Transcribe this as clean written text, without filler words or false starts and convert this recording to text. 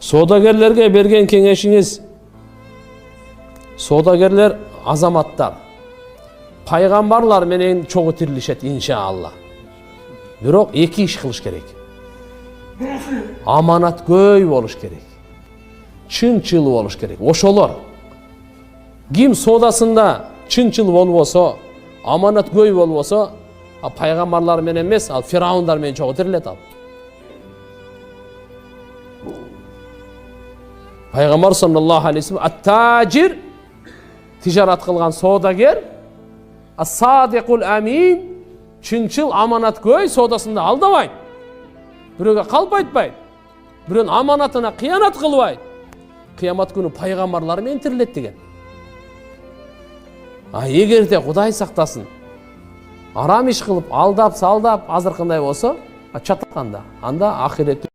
Sodagerlerge bergen kеңешиңiz, sodagerler azamattар. Пайгамбарлар менен чогуу тирилишет иншаалла. Бирок эки иш кылыш керек. Аманаткөй болуш керек. Чынчыл болуш керек. Ошолор. Ким содасында чынчыл болбосо, аманаткөй болбосо, пайгамбарлар менен эмес, ал фираундар менен чогуу тирилет ал. Пайгамбар саллаллаху алейхи ва саллям ат-тажир тижарат кылган содагер, ас-садиқул амин чынчыл аманаткөй содасында алдабайт. Бирөөгө калп айтпайт. Бирөөнүн аманатына кыянат кылбайт. Кыямат күнү пайгамбарлар менен тирилет деген. Эгерде Кудай сактасын, арам иш кылып, алдап, салдап, азыркындай болсо, чатаканда, анда ахирет